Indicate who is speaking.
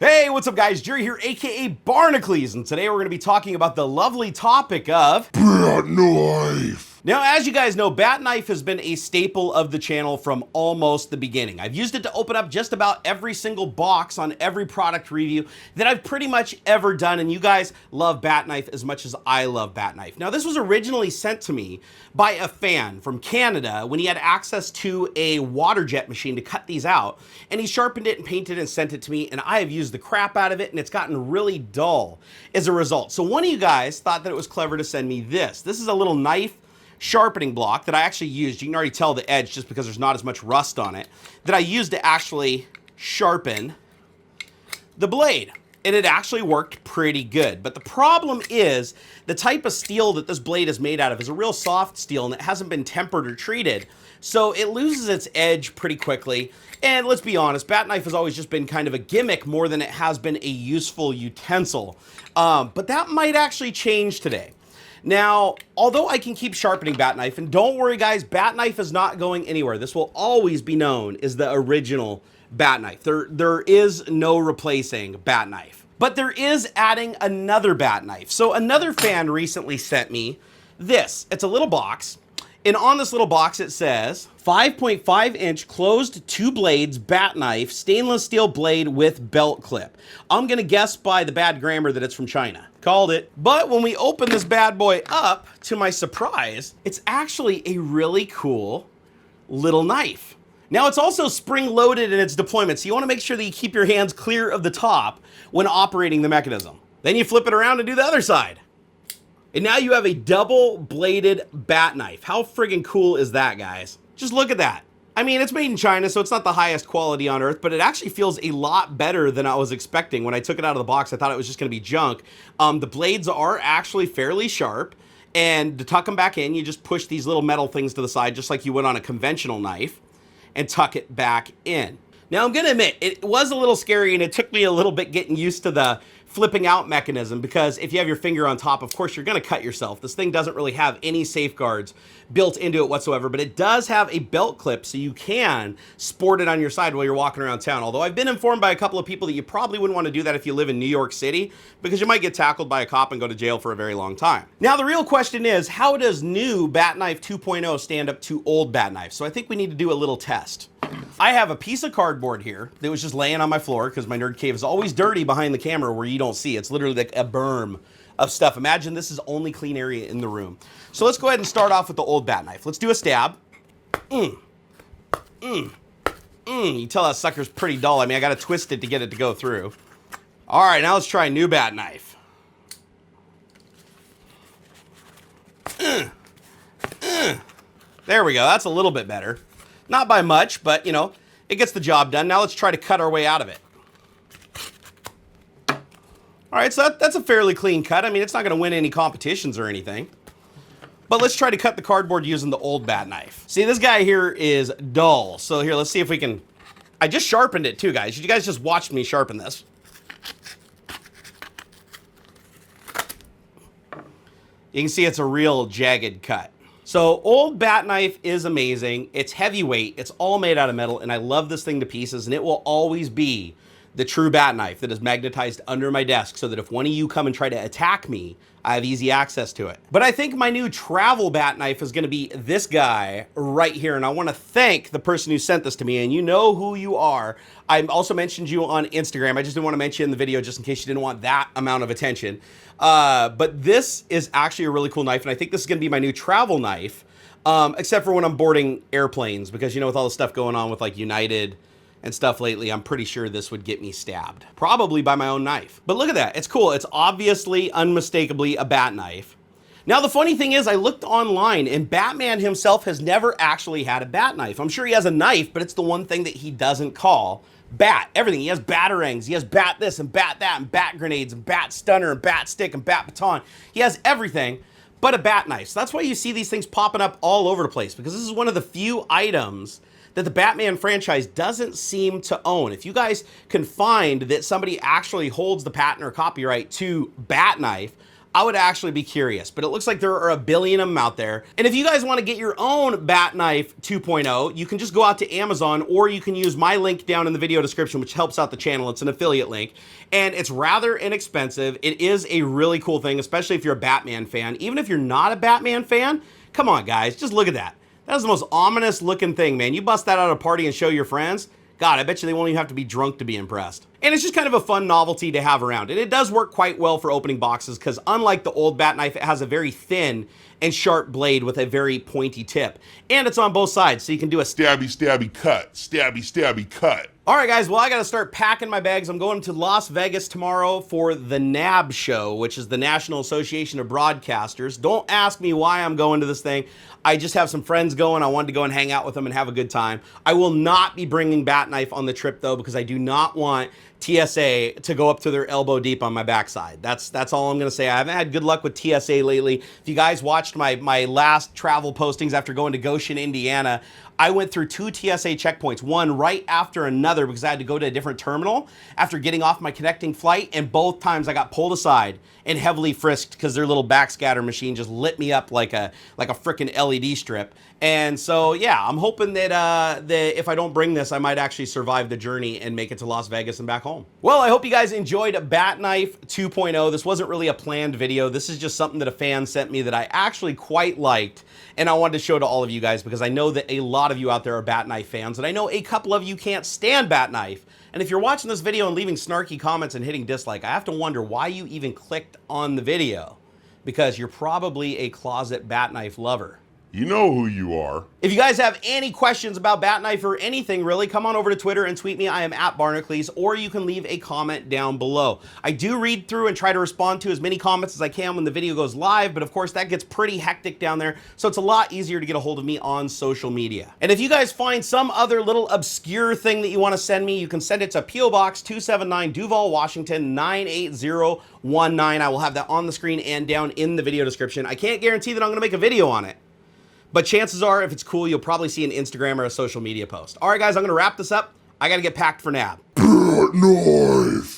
Speaker 1: Hey, what's up guys? Jerry here, aka Barnacules, and today we're going to be talking about the lovely topic of
Speaker 2: Bat knife.
Speaker 1: Now, as you guys know, bat knife has been a staple of the channel from almost the beginning. I've used it to open up just about every single box on every product review that I've pretty much ever done, and you guys love bat knife as much as I love bat knife. Now, this was originally sent to me by a fan from Canada when he had access to a water jet machine to cut these out, and he sharpened it and painted it and sent it to me, and I have used the crap out of it, and it's gotten really dull as a result. So one of you guys thought that it was clever to send me this. This is a little knife sharpening block that I actually used. You can already tell the edge just because there's not as much rust on it, that I used to actually sharpen the blade. And it actually worked pretty good. But the problem is the type of steel that this blade is made out of is a real soft steel, and it hasn't been tempered or treated. So it loses its edge pretty quickly. And let's be honest, bat knife has always just been kind of a gimmick more than it has been a useful utensil. But that might actually change today. Now, although I can keep sharpening bat knife, and don't worry guys, bat knife is not going anywhere. This will always be known as the original bat knife. There is no replacing bat knife. But there is adding another bat knife. So another fan recently sent me this. It's a little box. And on this little box it says 5.5 inch closed two blades bat knife, stainless steel blade with belt clip. I'm gonna guess by the bad grammar that it's from China. Called it. But when we open this bad boy up, to my surprise, it's actually a really cool little knife. Now it's also spring loaded in its deployment, so you wanna make sure that you keep your hands clear of the top when operating the mechanism. Then you flip it around and do the other side. And now you have a double-bladed bat knife. How friggin' cool is that, guys? Just look at that. I mean, it's made in China, so it's not the highest quality on earth, but it actually feels a lot better than I was expecting. When I took it out of the box, I thought it was just gonna be junk. The blades are actually fairly sharp, and to tuck them back in, you just push these little metal things to the side, just like you would on a conventional knife, and tuck it back in. Now, I'm gonna admit, it was a little scary, and it took me a little bit getting used to the flipping out mechanism, because if you have your finger on top, of course you're gonna cut yourself. This thing doesn't really have any safeguards built into it whatsoever, but it does have a belt clip, so you can sport it on your side while you're walking around town. Although I've been informed by a couple of people that you probably wouldn't want to do that if you live in New York City, because you might get tackled by a cop and go to jail for a very long time. Now the real question is, how does new Bat Knife 2.0 stand up to old Bat Knife? So I think we need to do a little test. I have a piece of cardboard here that was just laying on my floor because my nerd cave is always dirty behind the camera where you don't see. It's literally like a berm of stuff. Imagine this is only clean area in the room. So let's go ahead and start off with the old bat knife. Let's do a stab. You can tell that sucker's pretty dull. I mean, I got to twist it to get it to go through. All right, now let's try a new bat knife. There we go. That's a little bit better. Not by much, but, you know, it gets the job done. Now let's try to cut our way out of it. All right, so that's a fairly clean cut. I mean, it's not going to win any competitions or anything. But let's try to cut the cardboard using the old bat knife. See, this guy here is dull. So here, let's see if we can... I just sharpened it too, guys. You guys just watched me sharpen this. You can see it's a real jagged cut. So old bat knife is amazing. It's heavyweight. It's all made out of metal, and I love this thing to pieces, and it will always be the true bat knife that is magnetized under my desk so that if one of you come and try to attack me, I have easy access to it. But I think my new travel bat knife is gonna be this guy right here, and I wanna thank the person who sent this to me, and you know who you are. I also mentioned you on Instagram. I just didn't wanna mention you in the video just in case you didn't want that amount of attention. But this is actually a really cool knife, and I think this is gonna be my new travel knife, except for when I'm boarding airplanes, because you know, with all the stuff going on with like United and stuff lately, I'm pretty sure this would get me stabbed. Probably by my own knife. But look at that, it's cool. It's obviously, unmistakably a bat knife. Now the funny thing is, I looked online and Batman himself has never actually had a bat knife. I'm sure he has a knife, but it's the one thing that he doesn't call bat. Everything, he has batarangs, he has bat this and bat that and bat grenades and bat stunner and bat stick and bat baton. He has everything but a bat knife. So that's why you see these things popping up all over the place, because this is one of the few items that the Batman franchise doesn't seem to own. If you guys can find that somebody actually holds the patent or copyright to Bat Knife, I would actually be curious, but it looks like there are a billion of them out there. And if you guys want to get your own Bat Knife 2.0, you can just go out to Amazon, or you can use my link down in the video description, which helps out the channel. It's an affiliate link, and it's rather inexpensive. It is a really cool thing, especially if you're a Batman fan. Even if you're not a Batman fan, come on guys, just look at that. That is the most ominous looking thing, man. You bust that out at a party and show your friends, God, I bet you they won't even have to be drunk to be impressed. And it's just kind of a fun novelty to have around. And it does work quite well for opening boxes because unlike the old Bat Knife, it has a very thin and sharp blade with a very pointy tip. And it's on both sides, so you can do a
Speaker 2: stabby, stabby, cut. Stabby, stabby, cut.
Speaker 1: All right, guys, well, I got to start packing my bags. I'm going to Las Vegas tomorrow for the NAB show, which is the National Association of Broadcasters. Don't ask me why I'm going to this thing. I just have some friends going. I wanted to go and hang out with them and have a good time. I will not be bringing Bat Knife on the trip, though, because I do not want TSA to go up to their elbow deep on my backside. That's all I'm going to say. I haven't had good luck with TSA lately. If you guys watched my last travel postings after going to Goshen, Indiana, I went through 2 TSA checkpoints, one right after another because I had to go to a different terminal after getting off my connecting flight, and both times I got pulled aside and heavily frisked because their little backscatter machine just lit me up like a frickin' LED strip. And so, yeah, I'm hoping that if I don't bring this, I might actually survive the journey and make it to Las Vegas and back home. Well, I hope you guys enjoyed Bat Knife 2.0. This wasn't really a planned video. This is just something that a fan sent me that I actually quite liked, and I wanted to show to all of you guys because I know that a lot of you out there are Bat Knife fans, and I know a couple of you can't stand Bat Knife. And if you're watching this video and leaving snarky comments and hitting dislike, I have to wonder why you even clicked on the video, because you're probably a closet Bat Knife lover.
Speaker 2: You know who you are.
Speaker 1: If you guys have any questions about Bat Knife or anything really, come on over to Twitter and tweet me. I am at Barnacules, or you can leave a comment down below. I do read through and try to respond to as many comments as I can when the video goes live, but of course that gets pretty hectic down there, so it's a lot easier to get a hold of me on social media. And if you guys find some other little obscure thing that you want to send me, you can send it to P.O. Box 279, Duval, Washington 98019. I will have that on the screen and down in the video description. I can't guarantee that I'm going to make a video on it, but chances are, if it's cool, you'll probably see an Instagram or a social media post. All right, guys, I'm going to wrap this up. I got to get packed for NAB.
Speaker 2: Bat Knife.